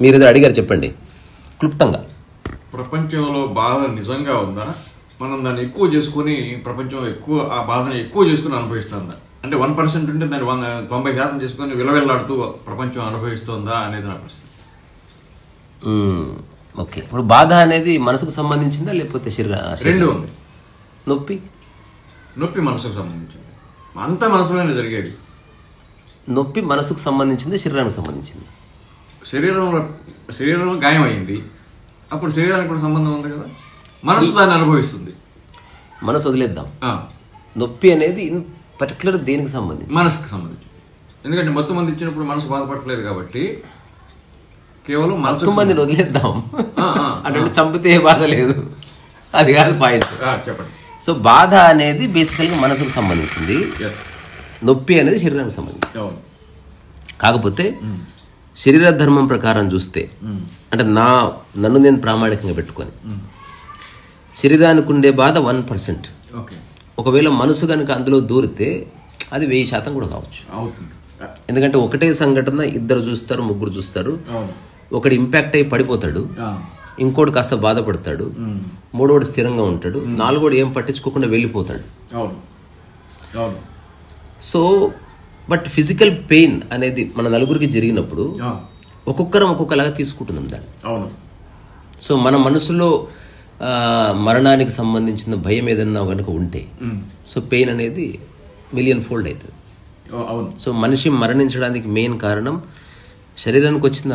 మీరు ఏదో అడిగారు, చెప్పండి క్లుప్తంగా. ప్రపంచంలో బాధ నిజంగా ఉందా, మనం దాన్ని ఎక్కువ చేసుకుని ప్రపంచం ఎక్కువ ఆ బాధను ఎక్కువ చేసుకుని అనుభవిస్తుందా? అంటే 1% ఉంటే దాన్ని 90% చేసుకుని విలవిల్లాడుతూ ప్రపంచం అనుభవిస్తుందా అనేది నా ప్రశ్న. ఓకే, ఇప్పుడు బాధ అనేది మనసుకు సంబంధించిందా లేకపోతే రెండు ఉంది. నొప్పి మనసుకు సంబంధించింది, అంతా మనసులోనే జరిగేది. నొప్పి మనసుకు సంబంధించింది, శరీరానికి సంబంధించింది. శరీరంలో గాయం అయింది, అప్పుడు శరీరానికి కూడా సంబంధం ఉంది కదా, మనసు దాన్ని అనుభవిస్తుంది. మనసు వదిలేద్దాం. నొప్పి అనేది ఇన్ పర్టికులర్ దేనికి సంబంధించి? మనసుకు సంబంధించి. ఎందుకంటే మొత్తం మంది ఇచ్చినప్పుడు మనసు బాధపడలేదు కాబట్టి కేవలం మొత్తం మందిని వదిలేద్దాం అంటే చంపితే బాధ లేదు, అది కాదు పాయింట్. చెప్పండి. సో బాధ అనేది బేసికల్గా మనసుకు సంబంధించింది, నొప్పి అనేది శరీరానికి సంబంధించింది. కాకపోతే శరీర ధర్మం ప్రకారం చూస్తే, అంటే నన్ను నేను ప్రామాణికంగా పెట్టుకొని, శరీరానికి ఉండే బాధ 1%. ఒకవేళ మనసు కనుక అందులో దూరితే అది 1000% కూడా కావచ్చు. ఎందుకంటే ఒకటే సంఘటన ఇద్దరు చూస్తారు, ముగ్గురు చూస్తారు. ఒకటి ఇంపాక్ట్ అయ్యి పడిపోతాడు, ఇంకోటి కాస్త బాధపడతాడు, మూడోడు స్థిరంగా ఉంటాడు, నాలుగోడు ఏం పట్టించుకోకుండా వెళ్ళిపోతాడు. సో బట్ ఫిజికల్ పెయిన్ అనేది మన నలుగురికి జరిగినప్పుడు ఒక్కొక్కరం ఒక్కొక్కలాగా తీసుకుంటున్నాం దాన్ని. సో మన మనసులో మరణానికి సంబంధించిన భయం ఏదన్నా కనుక ఉంటే, సో పెయిన్ అనేది 1,000,000 ఫోల్డ్ అవుతుంది. సో మనిషి మరణించడానికి మెయిన్ కారణం శరీరానికి వచ్చిన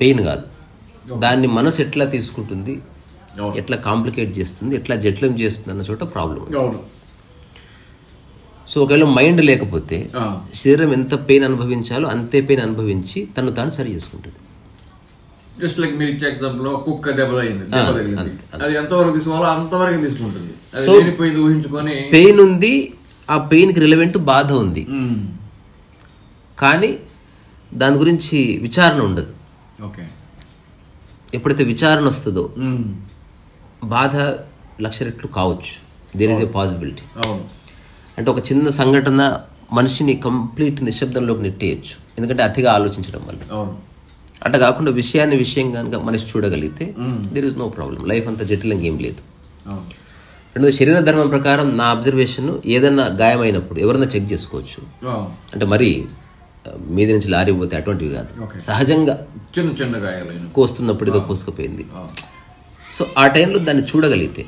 పెయిన్ కాదు, దాన్ని మనసు ఎట్లా తీసుకుంటుంది, ఎట్లా కాంప్లికేట్ చేస్తుంది, ఎట్లా జటిలం చేస్తుంది అన్న చోట ప్రాబ్లం. సో ఒకవేళ మైండ్ లేకపోతే శరీరం ఎంత పెయిన్ అనుభవించాలో అంతే పెయిన్ అనుభవించి తను తాను సరి చేసుకుంటుంది. జస్ట్ లైక్ మీరు ఇచ్చే ఎగ్జాంపుల్ కుక్క దెబ్బ తగిలింది, అది ఎంతవరకు తీసుకోవాలో అంతవరకు తీసుకుంటుంది. సో ఊహించుకొని పెయిన్ ఉంది, ఆ పెయిన్ కి రిలవెంట్ బాధ ఉంది, కానీ దాని గురించి విచారణ ఉండదు. ఎప్పుడైతే విచారణ వస్తుందో బాధ 1,00,000 రెట్లు కావచ్చు. There is a possibility. అంటే ఒక చిన్న సంఘటన మనిషిని కంప్లీట్ నిశ్శబ్దంలోకి నెట్టేయచ్చు, ఎందుకంటే అతిగా ఆలోచించడం వల్ల. అట్లా కాకుండా విషయం కనుక మనిషి చూడగలిగితే there is no problem, life అంతా జటిలంగా ఏం లేదు. రెండోది శరీర ధర్మం ప్రకారం నా అబ్జర్వేషన్, ఏదన్నా గాయమైనప్పుడు ఎవరన్నా చెక్ చేసుకోవచ్చు. అంటే మరి మీద నుంచి లారీ పోతే అటువంటివి కాదు, సహజంగా చిన్న చిన్న గాయాలు కోస్తున్నప్పుడు ఏదో కోసుకుపోయింది. సో ఆ టైంలో దాన్ని చూడగలిగితే,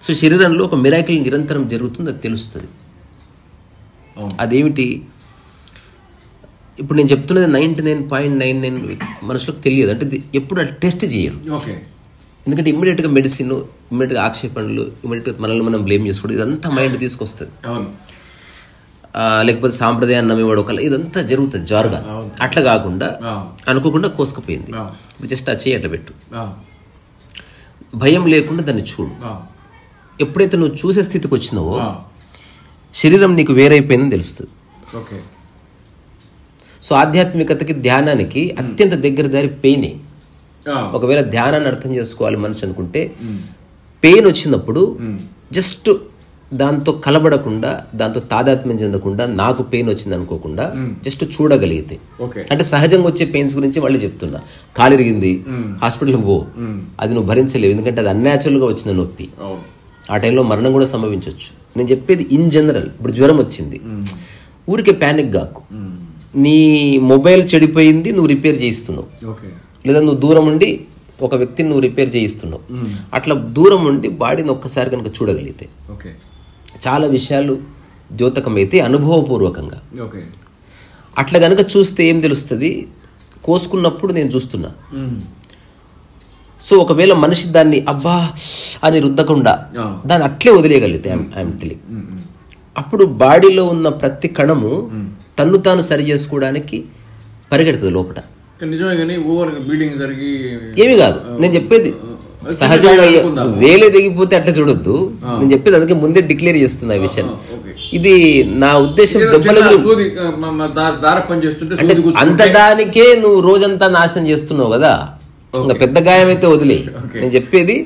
సో శరీరంలో ఒక మిరాకిల్ నిరంతరం జరుగుతుంది, అది తెలుస్తుంది. అదేమిటి? ఇప్పుడు నేను చెప్తున్నది 99.99 మనుషులకు తెలియదు. అంటే ఎప్పుడు అది టెస్ట్ చేయరు, ఎందుకంటే ఇమ్మీడియట్గా మెడిసిన్, ఇమ్మీడియట్గా ఆక్షేపణలు, ఇమ్మీడియట్గా మనల్ని మనం బ్లేమ్ చేసుకోవడం, ఇదంతా మైండ్ తీసుకొస్తుంది. లేకపోతే సాంప్రదాయాన్ని నమ్మేవాడు ఒకళ్ళు, ఇదంతా జరుగుతుంది జారుగా. అట్లా కాకుండా అనుకోకుండా కోసుకుపోయింది, జస్ట్ ఆ చేయి అట్లా పెట్టు, భయం లేకుండా దాన్ని చూడు. ఎప్పుడైతే నువ్వు చూసే స్థితికి వచ్చినావో శరీరం నీకు వేరైపోయిందని తెలుస్తుంది. సో ఆధ్యాత్మికతకి, ధ్యానానికి అత్యంత దగ్గర దారి పెయినే. ఒకవేళ ధ్యానాన్ని అర్థం చేసుకోవాలి మనిషి అనుకుంటే, పెయిన్ వచ్చినప్పుడు జస్ట్ దాంతో కలబడకుండా, దాంతో తాదాత్మ్యం చెందకుండా, నాకు పెయిన్ వచ్చింది అనుకోకుండా జస్ట్ చూడగలిగితే, అంటే సహజంగా వచ్చే పెయిన్స్ గురించి మళ్ళీ చెప్తున్నా. కాలిరిగింది, హాస్పిటల్కి పో, అది నువ్వు భరించలేవు, ఎందుకంటే అది అన్యాచురల్గా వచ్చిన నొప్పి. ఆ టైంలో మరణం కూడా సంభవించవచ్చు. నేను చెప్పేది ఇన్ జనరల్. ఇప్పుడు జ్వరం వచ్చింది, ఊరికే ప్యానిక్ కాకు. నీ మొబైల్ చెడిపోయింది, నువ్వు రిపేర్ చేయిస్తున్నావు, లేదా నువ్వు దూరం ఉండి ఒక వ్యక్తిని నువ్వు రిపేర్ చేయిస్తున్నావు. అట్లా దూరం ఉండి బాడీని ఒక్కసారి కనుక చూడగలిగితే చాలా విషయాలు ద్యోతకమైతే అనుభవపూర్వకంగా. అట్లా కనుక చూస్తే ఏం తెలుస్తుంది? కోసుకున్నప్పుడు నేను చూస్తున్నా. సో ఒకవేళ మనిషి దాన్ని అబ్బా అని రుద్దకుండా దాన్ని అట్లే వదిలేయగలిగితే, ఐఎమ్ టెలింగ్, అప్పుడు బాడీలో ఉన్న ప్రతి కణము తన్ను తాను సరి చేసుకోవడానికి పరిగెడుతుంది లోపల. ఏమి కాదు నేను చెప్పేది, సహజంగా వేలే దిగిపోతే అట్లా చూడొద్దు. నేను చెప్పేది అందుకే ముందే డిక్లేర్ చేస్తున్నా ఈ విషయం. ఇది నా ఉద్దేశం. అంటే అంతటానికే నువ్వు రోజంతా నాశనం చేస్తున్నావు కదా, ఇంకా పెద్ద గాయం అయితే వదిలే. నేను చెప్పేది,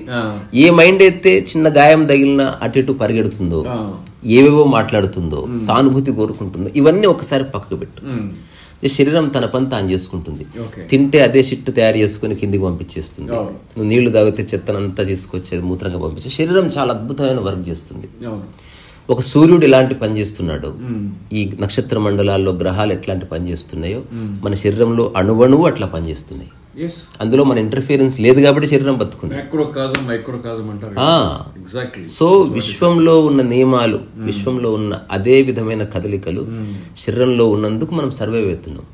ఏ మైండ్ అయితే చిన్న గాయం తగిలిన అటు ఇటు పరిగెడుతుందో, ఏవేవో మాట్లాడుతుందో, సానుభూతి కోరుకుంటుందో, ఇవన్నీ ఒకసారి పక్కకు పెట్టు. శరీరం తన పని తాను చేసుకుంటుంది. తింటే అదే షిట్ తయారు చేసుకుని కిందికి పంపించేస్తుంది. నువ్వు నీళ్లు తాగితే చెత్తనంతా తీసుకొచ్చేది మూత్రంగా పంపించే శరీరం చాలా అద్భుతమైన వర్క్ చేస్తుంది. ఒక సూర్యుడు ఎలాంటి పని చేస్తున్నాడు, ఈ నక్షత్ర మండలాల్లో గ్రహాలు ఎట్లాంటి పని చేస్తున్నాయో మన శరీరంలో అణువణువు అట్లా పనిచేస్తున్నాయి. అందులో మన ఇంటర్ఫియరెన్స్ లేదు కాబట్టి శరీరం బతుకుంది. సో విశ్వంలో ఉన్న నియమాలు, విశ్వంలో ఉన్న అదే విధమైన కదలికలు శరీరంలో ఉన్నందుకు మనం సర్వైవ్ అవుతున్నాం.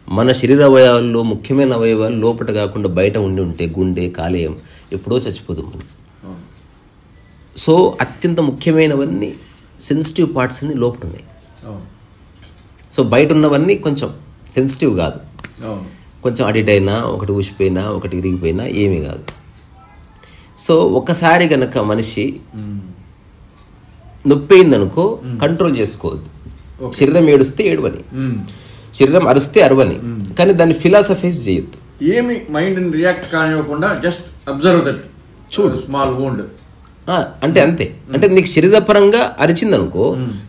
మన శరీర అవయవాల్లో ముఖ్యమైన అవయవాలు లోపల కాకుండా బయట ఉండి ఉంటే గుండె, కాలేయం ఎప్పుడో చచ్చిపోదు మనం. సో అత్యంత ముఖ్యమైనవన్నీ సెన్సిటివ్ పార్ట్స్ అన్ని లోపల ఉన్నాయి. సో బయట ఉన్నవన్నీ కొంచెం సెన్సిటివ్ కాదు, కొంచెం అడిట్ అయినా, ఒకటి ఊసిపోయినా, ఒకటి ఇరిగిపోయినా ఏమీ కాదు. సో ఒక్కసారి గనక మనిషి నొప్పి అయిందనుకో కంట్రోల్ చేసుకోవద్దు. శరీరం ఏడుస్తే ఏడవని, శరీరం అరిస్తే అరవని, కానీ దాన్ని ఫిలాసఫైజ్ చేయొద్దు. ఏమి మైండ్ రియాక్ట్ కానివ్వకుండా జస్ట్ అబ్జర్వ్ దట్, చూడు స్మాల్ వౌండ్ అంటే అంతే. అంటే నీకు శరీరపరంగా అరిచిందనుకో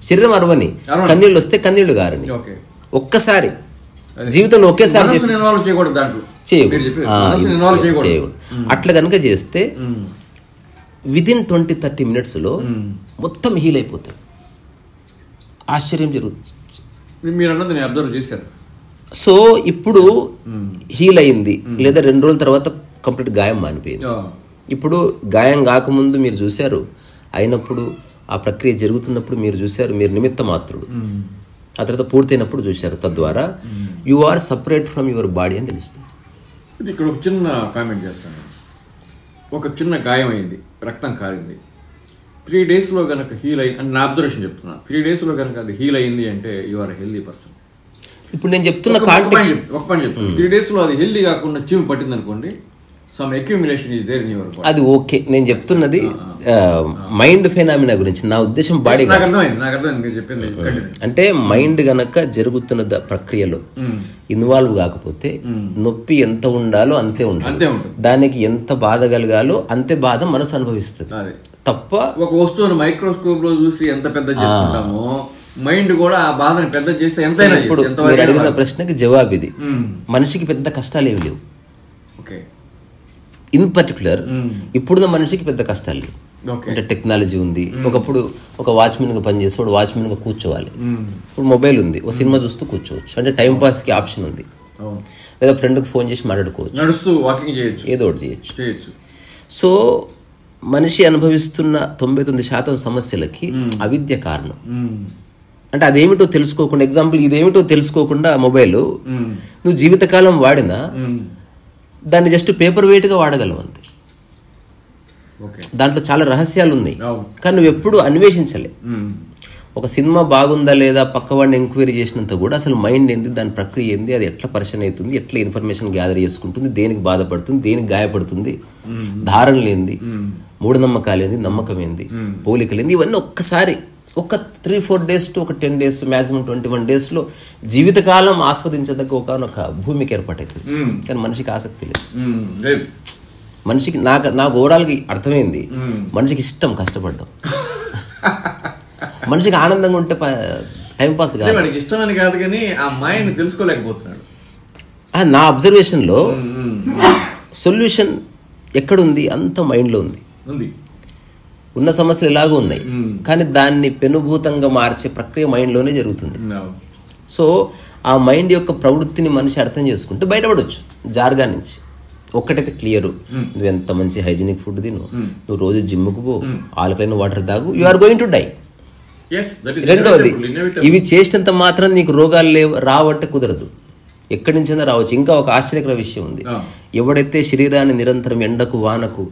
శరీరం అరవని, కన్నీళ్ళు వస్తే కన్నీళ్లు గారని. ఒక్కసారి జీవితంలో ఒకేసారి చేయకూడదు. అట్లా కనుక చేస్తే విదిన్ 20-30 minutesలో మొత్తం హీల్ అయిపోతుంది. ఆశ్చర్యం జరుగుతుంది. మీరు అన్నది నేను అబ్జర్వ్ చేశాను. సో ఇప్పుడు హీల్ అయింది, లేదా 2 రోజుల తర్వాత కంప్లీట్ గాయం మానిపోయింది. ఇప్పుడు గాయం కాకముందు మీరు చూశారు, అయినప్పుడు ఆ ప్రక్రియ జరుగుతున్నప్పుడు మీరు చూశారు, మీరు నిమిత్త మాత్రుడు. ఆ తర్వాత పూర్తయినప్పుడు చూశారు. తద్వారా you are separate from your body అని తెలుస్తుంది. ఇక్కడ ఒక చిన్న కామెంట్ చేస్తాను. ఒక చిన్న గాయం అయింది, రక్తం కారింది, 3 daysలో కనుక హీల్ అయింది అని నా అబ్జర్వేషన్ చెప్తున్నా. 3 daysలో కనుక అది హీల్ అయింది అంటే యు ఆర్ హెల్దీ పర్సన్. ఇప్పుడు నేను చెప్తున్న ఒక పని చెప్తున్నా, 3 daysలో అది హెల్దీ కాకుండా చీము పట్టింది అనుకోండి, అది ఓకే. నేను చెప్తున్నది మైండ్ ఫెనామినా గురించి. నా ఉద్దేశం బాడీ అంటే మైండ్ గనక జరుగుతున్న ప్రక్రియలో ఇన్వాల్వ్ కాకపోతే నొప్పి ఎంత ఉండాలో అంతే ఉంటుంది, దానికి ఎంత బాధ కలగాలో అంతే బాధ మనసు అనుభవిస్తుంది తప్ప. ఒక వస్తువును మైక్రోస్కోప్ లో చూసి ఎంత పెద్ద చేసుకుంటామో మైండ్ కూడా ఆ బాధని పెద్ద చేస్తే ఎంత. ఇప్పుడు మీరు అడిగిన ప్రశ్నకి జవాబు ఇది. మనిషికి పెద్ద కష్టాలు ఏమి లేవు. ఇన్ పర్టికులర్ ఇప్పుడున్న మనిషికి పెద్ద కష్టాలు లేవు. అంటే టెక్నాలజీ ఉంది. ఒకప్పుడు ఒక వాచ్మెన్ గా పనిచేసి వాడు వాచ్మెన్ గా కూర్చోవాలి. ఇప్పుడు మొబైల్ ఉంది, ఒక సినిమా చూస్తూ కూర్చోవచ్చు. అంటే టైం పాస్ కి ఆప్షన్ ఉంది, లేదా ఫ్రెండ్కి ఫోన్ చేసి మాట్లాడుకోవచ్చు, నడుస్తూ వాకింగ్ చేయొచ్చు, ఏదో ఒకటి చేయొచ్చు. సో మనిషి అనుభవిస్తున్న 99% సమస్యలకి అవిద్య కారణం. అంటే అదేమిటో తెలుసుకోకుండా, ఎగ్జాంపుల్ ఇదేమిటో తెలుసుకోకుండా మొబైల్ నువ్వు జీవితకాలం వాడినా దాన్ని జస్ట్ పేపర్ వెయిట్గా వాడగలవు అంతే. దాంట్లో చాలా రహస్యాలు ఉన్నాయి, కానీ నువ్వు ఎప్పుడు అన్వేషించలే. ఒక సినిమా బాగుందా లేదా పక్కవాడిని ఎంక్వైరీ చేసినంత కూడా అసలు మైండ్ ఏంది, దాని ప్రక్రియ ఏంది, అది ఎట్లా పరిచయం అవుతుంది, ఎట్లా ఇన్ఫర్మేషన్ గ్యాదర్ చేసుకుంటుంది, దేనికి బాధపడుతుంది, దేనికి గాయపడుతుంది, ధారణలు ఏంది, మూఢనమ్మకాలు ఏంది, నమ్మకం ఏంది, పోలికలు ఏంది, ఇవన్నీ ఒక్కసారి ఒక 3-4 days to ఒక 10 days మ్యాక్సిమం 21 daysలో జీవితకాలం ఆస్వాదించదగ్గ ఒకనొక భూమికి ఏర్పాటవుతుంది. కానీ మనిషికి ఆసక్తి లేదు. మనిషికి నాకు ఓవరాల్గా అర్థమైంది, మనిషికి ఇష్టం కష్టపడడం. మనిషికి ఆనందంగా ఉంటే టైంపాస్ కాదు, ఇష్టమని కాదు, కానీ ఆ మైండ్ తెలుసుకోలేకపోతున్నాడు. నా అబ్జర్వేషన్లో సొల్యూషన్ ఎక్కడుంది, అంత మైండ్లో ఉంది. ఉన్న సమస్యలు ఎలాగో ఉన్నాయి, కానీ దాన్ని పెనుభూతంగా మార్చే ప్రక్రియ మైండ్లోనే జరుగుతుంది. సో ఆ మైండ్ యొక్క ప్రవృత్తిని మనిషి అర్థం చేసుకుంటే బయటపడవచ్చు జార్గా నుంచి. ఒక్కటైతే క్లియర్, నువ్వు ఎంత మంచి హైజీనిక్ ఫుడ్ తిను, నువ్వు రోజు జిమ్కు పో, ఆల్కలైన్ వాటర్ తాగు, you are going to die. రెండవది, ఇవి చేసినంత మాత్రం నీకు రోగాలు రావంటే కుదరదు, ఎక్కడి నుంచైనా రావచ్చు. ఇంకా ఒక ఆశ్చర్యకర విషయం ఉంది, ఎవడైతే శరీరాన్ని నిరంతరం ఎండకు వానకు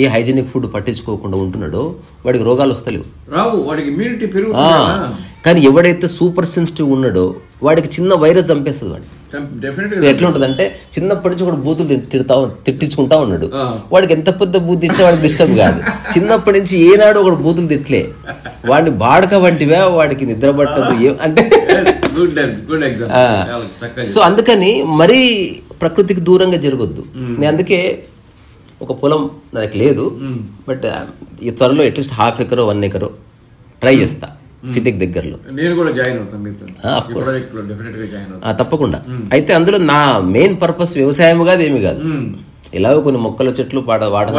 ఏ హైజీనిక్ ఫుడ్ పట్టించుకోకుండా ఉంటున్నాడో వాడికి రోగాలు వస్తలేవు, కానీ ఎవడైతే సూపర్ సెన్సిటివ్ ఉన్నాడో వాడికి చిన్న వైరస్ చంపేస్తుంది. వాడిని ఎట్లా ఉంటుంది అంటే, చిన్నప్పటి నుంచి కూడా బూతులు తిట్టించుకుంటా ఉన్నాడు, వాడికి ఎంత పెద్ద బూతు తిట్టినా వాడికి డిస్టర్బ్ కాదు. చిన్నప్పటి నుంచి ఏనాడు ఒకడు బూతులు తిట్లే, వాడిని బాడక వంటివే, వాడికి నిద్ర పట్టదు అంటే. సో అందుకని మరీ ప్రకృతికి దూరంగా జరగొద్దు. నేను అందుకే ఒక పొలం నాకు లేదు, బట్ ఈ త్వరలో అట్లీస్ట్ 1/2 acre 1 acre ట్రై చేస్తా. సిటీకి దగ్గరలో. నేను కూడా జాయిన్ అవుతాను తప్పకుండా. అయితే అందులో నా మెయిన్ పర్పస్ వ్యవసాయం కాదు, ఏమి కాదు, ఇలాగ కొన్ని మొక్కల చెట్లు వాడడం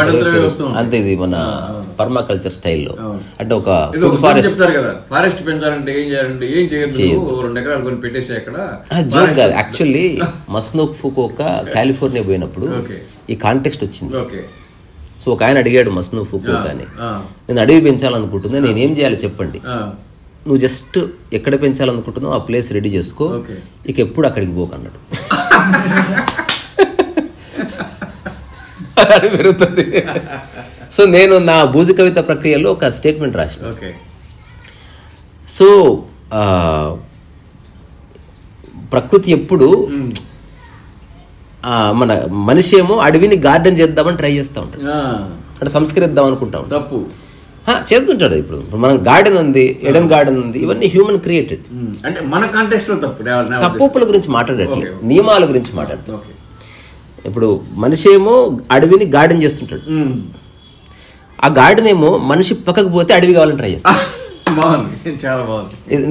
అంతే. ఇది మన పర్మాకల్చర్ స్టైల్లో, అంటే ఒక ఫుడ్ ఫారెస్ట్ పెంచాలంటే ఏం చేయాలంటే ఏం చేయొద్దు, 2 ఎకరాలు కొని పెట్టేసి అక్కడ జోక్ కాదు. యాక్చువల్లీ మస్నూక్ ఫుకువోకా కాలిఫోర్నియా పోయినప్పుడు ఈ కాంటెక్స్ట్ వచ్చింది. సో ఒక ఆయన అడిగాడు మస్నూక్ ఫుకువోకా అని, నేను అడవి పెంచాలనుకుంటున్నా, నేనేం చేయాలి చెప్పండి. నువ్వు జస్ట్ ఎక్కడ పెంచాలనుకుంటున్నావు ఆ ప్లేస్ రెడీ చేసుకో, ఇక ఎప్పుడు అక్కడికి పోకన్నాడు. అది పెరుగుతుంది. సో నేను నా భూజ కవిత ప్రక్రియలో ఒక స్టేట్మెంట్ రాసిన. సో ప్రకృతి ఎప్పుడు మన మనిషి ఏమో అడవిని గార్డెన్ చేద్దామని ట్రై చేస్తూ ఉంటాడు, అంటే సంస్కరిద్దాం అనుకుంటా ఉంటాడు. తప్పు చేస్తుంటాడు. ఇప్పుడు మనం గార్డెన్ ఉంది, ఎడెన్ గార్డెన్ ఉంది, ఇవన్నీ హ్యూమన్ క్రియేటెడ్. అంటే మన కాంటెక్స్ట్ లో తప్పుల గురించి మాట్లాడట్లేదు, నియమాల గురించి మాట్లాడతాం. ఇప్పుడు మనిషి ఏమో అడవిని గార్డెన్ చేస్తుంటాడు, ఆ గార్డెన్ ఏమో మనిషి పక్కకు పోతే అడవి కావాలని ట్రై చేస్తాడు.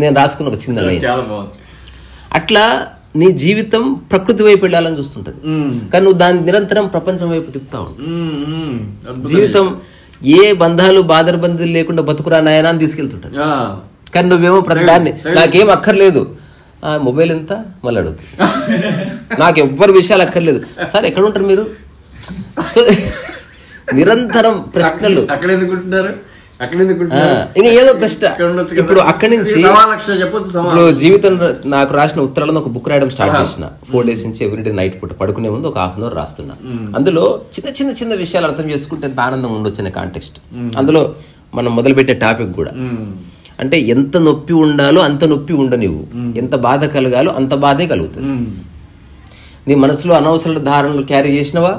నేను రాసుకున్న ఒక చిన్న లైన్. అట్లా నీ జీవితం ప్రకృతి వైపు వెళ్ళాలని చూస్తుంటది, కానీ నువ్వు దాని నిరంతరం ప్రపంచం వైపు తిప్పుతా ఉంటావు. జీవితం ఏ బంధాలు బాదరబందులు లేకుండా బతుకురా నాయనా అని తీసుకెళ్తుంటది, కానీ నువ్వేమో ప్రతిదాన్ని నాకేం అక్కర్లేదు, మొబైల్ ఎంత మళ్ళీ అడుగుతుంది, నాకు ఎవ్వరి విషయాలు అక్కర్లేదు, సార్ ఎక్కడ ఉంటారు మీరు. సో నిరంతరం ప్రశ్నలు, ఇంకా ఏదో ప్రశ్న. ఇప్పుడు అక్కడి నుంచి ఇప్పుడు జీవితం నాకు రాసిన ఉత్తరాలను ఒక బుక్ రాయడం స్టార్ట్ చేసిన. 4 days నుంచి ఎవ్రీడే నైట్ పూట పడుకునే ముందు ఒక 1/2 hour రాస్తున్నా. అందులో చిన్న చిన్న విషయాలు అర్థం చేసుకుంటే ఎంత ఆనందంగా ఉండొచ్చు అనే కాంటెక్స్ట్. అందులో మనం మొదలుపెట్టే టాపిక్ కూడా అంటే ఎంత నొప్పి ఉండాలో అంత నొప్పి ఉండనివ్వు, ఎంత బాధ కలగాలో అంత బాధే కలుగుతుంది. నీ మనసులో అనవసర ధారణలు క్యారీ చేసినవా,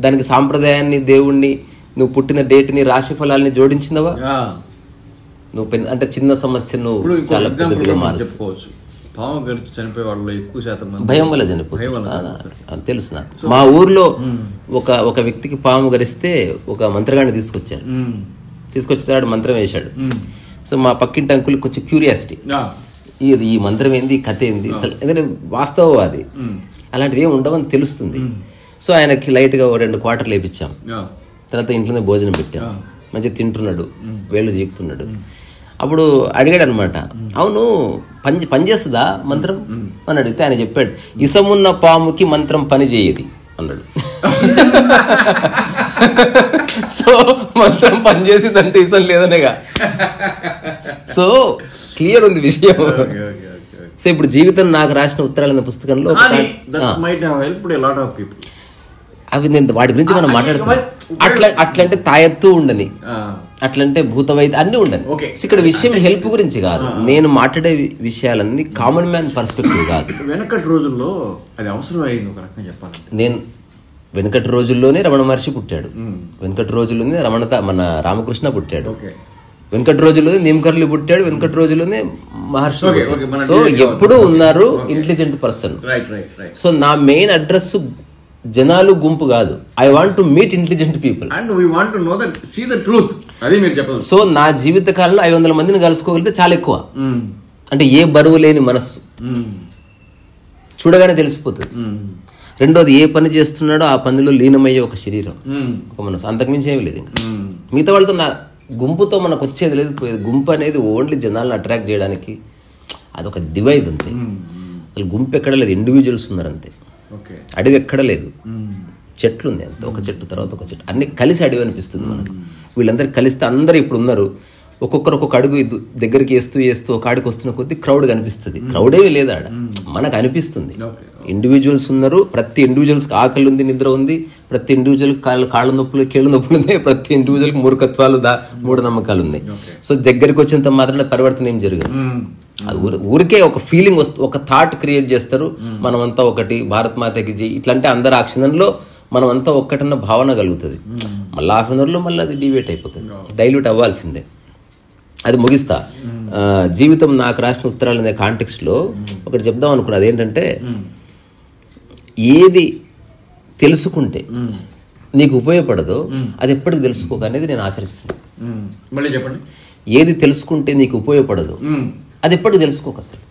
దానికి సాంప్రదాయాన్ని, దేవుణ్ణి, నువ్వు పుట్టిన డేట్ని, రాశి ఫలాల్ని జోడించినవా, నువ్వు అంటే చిన్న సమస్య నువ్వు చాలా పెద్దదిగా మారుస్తావు. భయం వల్ల చనిపోతుంది తెలుసు నాకు. మా ఊర్లో ఒక వ్యక్తికి పాము గరిస్తే ఒక మంత్రగాడిని తీసుకొచ్చేవాడు, మంత్రం వేశాడు. సో మా పక్కింటి అంకుల్కి కొంచెం క్యూరియాసిటీ, ఈ మంత్రం ఏంది, కథ ఏంది, ఎందుకంటే వాస్తవం అది, అలాంటివి ఏమి ఉండవని తెలుస్తుంది. సో ఆయనకి లైట్గా 2 quarters లేపించాం. తర్వాత ఇంట్లోనే భోజనం పెట్టాం, మంచిగా తింటున్నాడు, వేళ్ళు జీకుతున్నాడు. అప్పుడు అడిగాడు అనమాట, అవును పనిచేస్తుందా మంత్రం అని అడిగితే ఆయన చెప్పాడు, ఇసమున్న పాముకి మంత్రం పని చేయది అన్నాడు. సో మంత్రం పనిచేసిందంటే ఇసం లేదనేగా. సో క్లియర్ ఉంది విషయం. సో ఇప్పుడు జీవితం నాకు రాసిన ఉత్తరాలు అనే పుస్తకంలో అవి నేను వాటి గురించి మనం మాట్లాడుతున్నాం. అట్లంటే తాయెత్తు ఉండని, అట్లంటే భూతవైద్య అన్ని ఉండని. ఇక్కడ విషయం హెల్ప్ గురించి కాదు, నేను మాట్లాడే విషయాలన్నీ కామన్ మ్యాన్ పర్స్పెక్టివ్ కాదు. వెనకటి రోజుల్లో అది అవసరం అయింది ఒక రకంగా చెప్పాలి. నేను వెనకటి రోజుల్లోనే రమణ మహర్షి పుట్టాడు, వెనకటి రోజుల్లోనే మన రామకృష్ణ పుట్టాడు, వెనకటి రోజుల్లోనే నిమ్కర్లు పుట్టాడు, వెనకటి రోజుల్లోనే మహర్షి. సో ఎప్పుడు ఉన్నారు ఇంటెలిజెంట్ పర్సన్. సో నా మెయిన్ అడ్రస్ జనాలు గుంపు కాదు, I want to meet intelligent people and we want to know that see the truth. అది మీరు చెప్పాలి. సో నా జీవిత కాలంలో 500 మందిని కలుసుకోగలిగితే చాలా ఎక్కువ. అంటే ఏ బరువు లేని మనస్సు చూడగానే తెలిసిపోతుంది. రెండోది ఏ పని చేస్తున్నాడో ఆ పనిలో లీనమయ్యే ఒక శరీరం, ఒక మనసు, అంతకుమించి ఏమి లేదు. ఇంకా మిగతా వాళ్ళతో నా గుంపుతో మనకు వచ్చేది లేదు. గుంపు అనేది ఓన్లీ జనాలను అట్రాక్ట్ చేయడానికి అదొక డివైజ్ అంతే. అసలు గుంపు ఎక్కడ లేదు, ఇండివిజువల్స్ ఉన్నారు అంతే. అడవి ఎక్కడ లేదు, చెట్లు ఉంది అంతే, ఒక చెట్టు తర్వాత ఒక చెట్టు, అన్ని కలిసి అడవి అనిపిస్తుంది మనకు. వీళ్ళందరూ కలిస్తే అందరూ ఇప్పుడు ఉన్నారు, ఒక్కొక్కరు ఒక్కొక్క అడుగు దగ్గరికి వేస్తూ ఒక ఆడికి వస్తున్న కొద్దీ క్రౌడ్ కనిపిస్తుంది. క్రౌడేవి లేదు ఆడ, మనకు అనిపిస్తుంది. ఇండివిజువల్స్ ఉన్నారు, ప్రతి ఇండివిజువల్స్కి ఆకలి ఉంది, నిద్ర ఉంది, ప్రతి ఇండివిజువల్కి కాళ్ళ నొప్పులు, కీళ్ళ నొప్పులు ఉన్నాయి, ప్రతి ఇండివిజువల్కి మూర్ఖత్వాలు, మూఢనమ్మకాలు ఉన్నాయి. సో దగ్గరికి వచ్చినంత మాత్రమే పరివర్తన ఏం జరగదు. అది ఊరికే ఒక ఫీలింగ్ ఒక థాట్ క్రియేట్ చేస్తారు, మనమంతా ఒకటి, భారత్ మాతకి జై, ఇట్లంటే అందరు ఆ క్షణంలో మనమంతా ఒక్కటన్న భావన కలుగుతుంది. మళ్ళీ హాఫ్ అన్ అవర్లో మళ్ళీ అది డివేట్ అయిపోతుంది, డైల్యూట్ అవ్వాల్సిందే. అది ముగిస్తా. జీవితం నాకు రాసిన ఉత్తరాలు అనే కాంటెక్స్ట్లో ఒకటి చెప్దాం అనుకున్నా. అదేంటంటే, ఏది తెలుసుకుంటే నీకు ఉపయోగపడదో అది ఎప్పటికి తెలుసుకోక అనేది నేను ఆచరిస్తున్నాను. మళ్ళీ చెప్పండి. ఏది తెలుసుకుంటే నీకు ఉపయోగపడదు అది ఎప్పటికి తెలుసుకోక అసలు.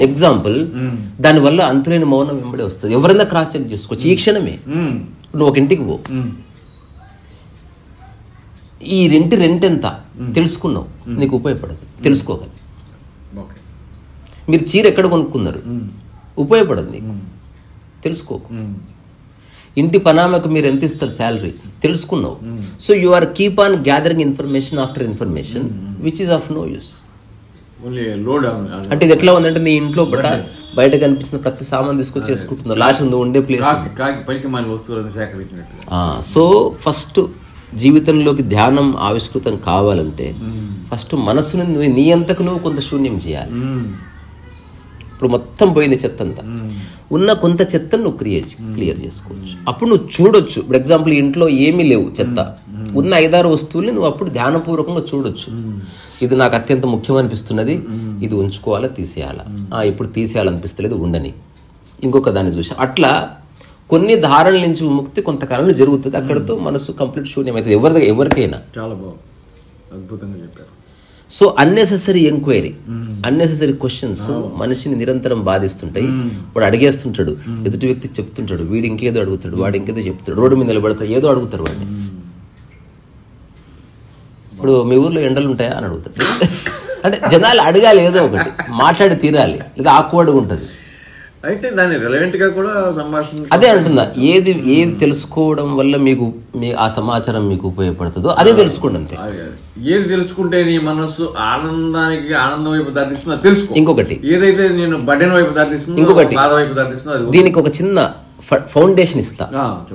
ఎగ్జాంపుల్, దానివల్ల అంతులేని మౌనం వెంబడి వస్తుంది. ఎవరైనా క్రాస్ చెక్ చేసుకోవచ్చు ఈ క్షణమే. నువ్వు ఒక ఇంటికి పో, ఈ రెంట్ ఎంత తెలుసుకున్నావు, నీకు ఉపయోగపడదు, తెలుసుకోగలదు. మీరు చీర ఎక్కడ కొనుక్కున్నారు, ఉపయోగపడదు నీకు, తెలుసుకోకు. ఇంటి పనామకు మీరు ఎంత ఇస్తారు శాలరీ, తెలుసుకున్నావు. So you are keep on gathering information after information which is of no use. అంటే ఇది ఎట్లా ఉందంటే నీ ఇంట్లో బయట కనిపిస్తున్న ప్రతి సామాన్ తీసుకొచ్చి చేసుకుంటున్నావు, లాస్ట్ నువ్వు ఉండే ప్లేస్. సో ఫస్ట్ జీవితంలోకి ధ్యానం ఆవిష్కృతం కావాలంటే ఫస్ట్ మనసుని నీ అంతకు నువ్వు కొంత శూన్యం చేయాలి. ఇప్పుడు మొత్తం పోయింది చెత్త అంతా, ఉన్న కొంత చెత్తను నువ్వు క్లియర్ చేసుకోవచ్చు. అప్పుడు నువ్వు చూడొచ్చు. ఇప్పుడు ఎగ్జాంపుల్, ఇంట్లో ఏమీ లేవు, చెత్త ఉన్న 5-6 వస్తువుల్ని నువ్వు అప్పుడు ధ్యానపూర్వకంగా చూడొచ్చు. ఇది నాకు అత్యంత ముఖ్యం అనిపిస్తున్నది, ఇది ఉంచుకోవాలా తీసేయాలా, ఇప్పుడు తీసేయాలనిపిస్తలేదు ఉండని, ఇంకొక దాన్ని చూసా. అట్లా కొన్ని ధారణల నుంచి విముక్తి కొంతకాలంలో జరుగుతుంది. అక్కడితో మనసు కంప్లీట్ శూన్యమవుతుంది ఎవరికైనా. చాలా బాగుంది, అద్భుతంగా చెప్పారు. So unnecessary enquiry, unnecessary questions మనిషిని నిరంతరం బాధిస్తుంటాయి. వాడు అడిగేస్తుంటాడు, ఎదుటి వ్యక్తి చెప్తుంటాడు, వీడు ఇంకేదో అడుగుతాడు, వాడు ఇంకేదో చెప్తాడు, రోడ్డు మీద నిలబడతాడు, ఏదో అడుగుతారు వాడిని. ఇప్పుడు మీ ఊర్లో ఎండలు ఉంటాయా అని అడుగుతాడు. అంటే జనాలు అడగాలి, ఏదో ఒకటి మాట్లాడి తీరాలి, లేదా ఆక్వర్డ్గా ఉంటుంది. అయితే దాన్ని రిలవెంట్ గా కూడా సంభాషణ అదే అంటుందా, ఏది తెలుసుకోవడం వల్ల మీకు ఆ సమాచారం మీకు ఉపయోగపడుతుందో అదే తెలుసుకోండి అంతే. ఏది తెలుసుకుంటే నీ మనస్సు ఆనందం వైపు దారిస్తుందో తెలుసుకో. ఇంకొకటి, ఏదైతే నేను బడ్డెన్ వైపు దారిస్తుందో, ఇంకొకటి బాధ వైపు దారిస్తుందో, దీనికి ఒక చిన్న ఫౌండేషన్ ఇస్తా,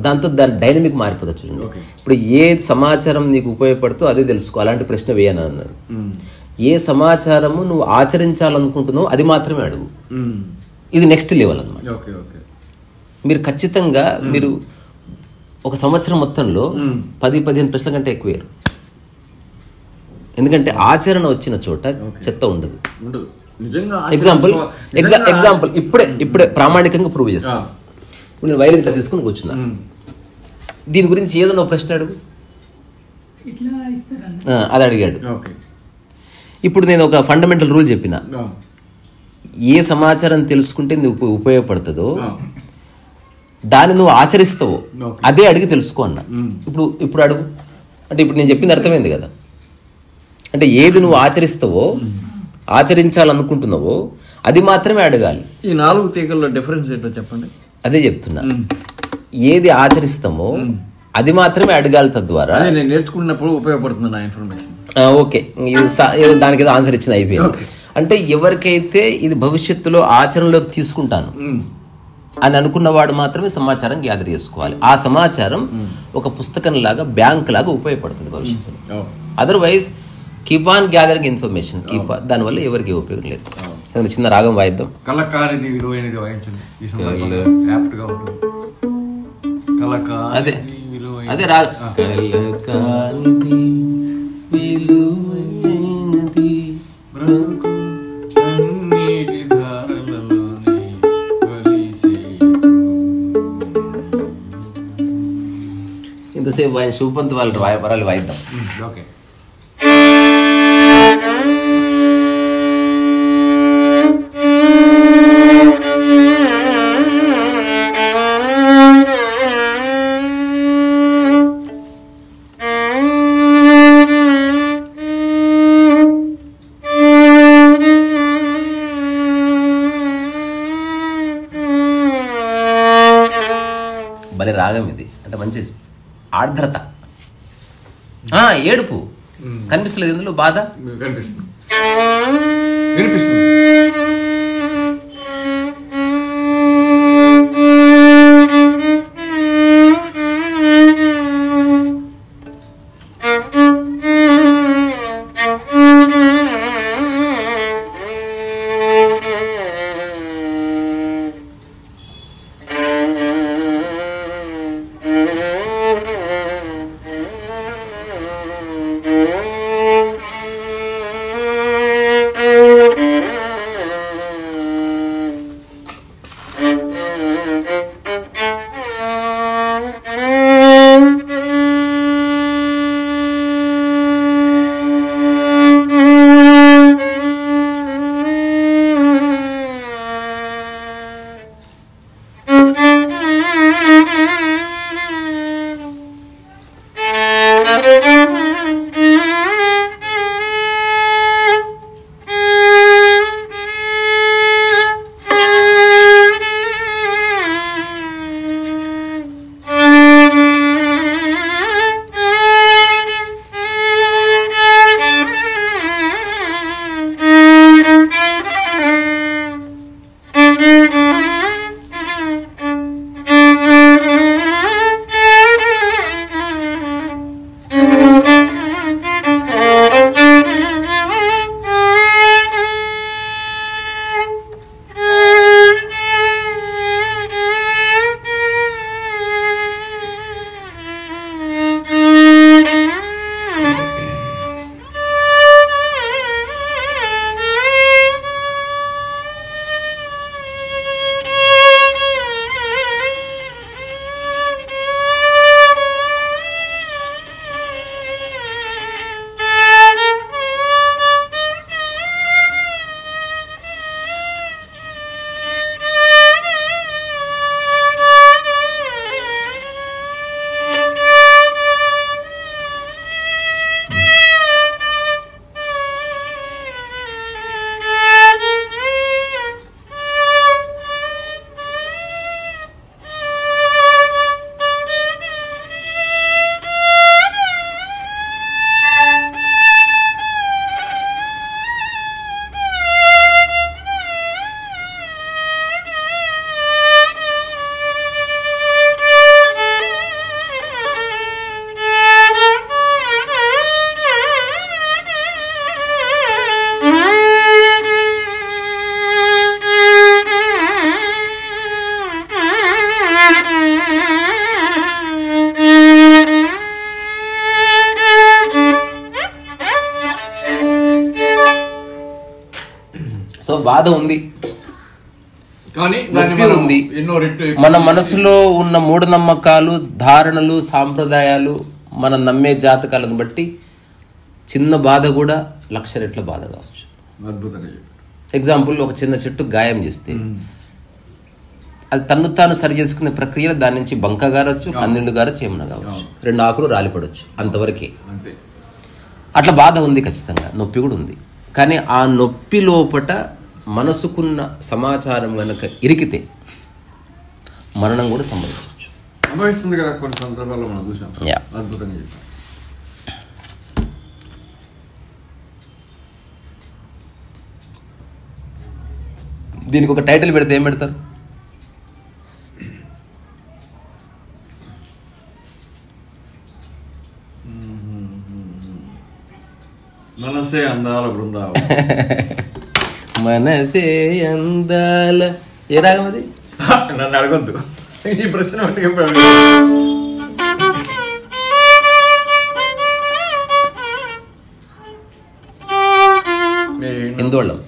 దాంతో దాని డైనమిక్ మారిపోతుంది. చూడండి, ఇప్పుడు ఏ సమాచారం నీకు ఉపయోగపడుతుందో అదే తెలుసుకో. అలాంటి ప్రశ్న వేయని అన్నారు. ఏ సమాచారము నువ్వు ఆచరించాలనుకుంటున్నావు అది మాత్రమే అడుగు. ఇది నెక్స్ట్ లెవెల్ అన్నమాట. మీరు ఖచ్చితంగా మీరు ఒక సంవత్సరం మొత్తంలో 10-15 ప్రశ్నల కంటే ఎక్కువ వేరు. ఎందుకంటే ఆచరణ వచ్చిన చోట చెత్త ఉండదు. ఎగ్జాంపుల్ ఇప్పుడే ప్రామాణికంగా ప్రూవ్ చేస్తాను. నేను వైర్ ఇట్లా తీసుకుని కూర్చున్నా, దీని గురించి ఏదైనా ప్రశ్న అడుగు, అది అడిగాడు. ఇప్పుడు నేను ఒక ఫండమెంటల్ రూల్ చెప్పిన, ఏ సమాచారం తెలుసుకుంటే నువ్వు ఉపయోగపడుతుందో దాన్ని నువ్వు ఆచరిస్తావో అదే అడిగి తెలుసుకో అన్న. ఇప్పుడు అడుగు అంటే ఇప్పుడు నేను చెప్పింది అర్థమైంది కదా. అంటే ఏది నువ్వు ఆచరిస్తావో, ఆచరించాలనుకుంటున్నావో అది మాత్రమే అడగాలి. ఈ 4 తీగల్లో డిఫరెన్స్ ఏంటో చెప్పండి. అదే చెప్తున్నా, ఏది ఆచరిస్తామో అది మాత్రమే అడగాలి. తద్వారా నేను నేర్చుకున్నప్పుడు ఉపయోగపడుతుంది నా ఇన్ఫర్మేషన్. ఓకే, దానికి ఏదో ఆన్సర్ ఇచ్చింది, అయిపోయింది. అంటే ఎవరికైతే ఇది భవిష్యత్తులో ఆచరణలోకి తీసుకుంటాను అని అనుకున్నవాడు మాత్రమే సమాచారం గ్యాదర్ చేసుకోవాలి. ఆ సమాచారం ఒక పుస్తకం లాగా, బ్యాంక్ లాగా ఉపయోగపడుతుంది భవిష్యత్తులో. Otherwise keep on gathering information, దానివల్ల ఎవరికి ఉపయోగం లేదు. చిన్న రాగం వాయిద్దాం. కలకానిది విలువైనది వాయించండి. అదే రాగం. కలకానిది విలువైనది ఇంతసేపు ఆయన శుభపంత్ వాళ్ళు వరాలు వాయిద్దాం. ఓకే. భలే రాగం ఇది, అంటే మంచి ఆర్ద్రత. ఏడుపు కనిపిస్తలేదు ఇందులో, బాధ కనిపిస్తుంది, వినిపిస్తుంది. బాధ ఉంది, కానీ నొప్పి ఉంది. ఎన్నో రెట్లు మన మనసులో ఉన్న మూఢనమ్మకాలు, ధారణలు, సాంప్రదాయాలు, మనం నమ్మే జాతకాలను బట్టి చిన్న బాధ కూడా 1,00,000 రెట్ల బాధ కావచ్చు. అద్భుతంగా. ఎగ్జాంపుల్, ఒక చిన్న చెట్టు గాయం చేస్తే అది తన్ను తాను సరి చేసుకునే ప్రక్రియలో దాని నుంచి బంక గారొచ్చు, కందిండు గారొచ్చు, ఏమన్నా కావచ్చు, 2 ఆకులు రాలిపడవచ్చు, అంతవరకే. అట్లా బాధ ఉంది, ఖచ్చితంగా నొప్పి కూడా ఉంది. కానీ ఆ నొప్పి లోపట మనసుకున్న సమాచారం కనుక ఇరికితే మరణం కూడా సంభవించవచ్చు. సంభవిస్తుంది కదా కొన్ని సందర్భాల్లో మనం చూసాం. అద్భుతంగా చెప్పారు. దీనికి ఒక టైటిల్ పెడితే ఏం పెడతారు? మనసే అందాల బృందావనం. మనసే అందాల ఏ రాగం అది? నన్ను అడగొద్దు ఈ ప్రశ్న. హిందోళం.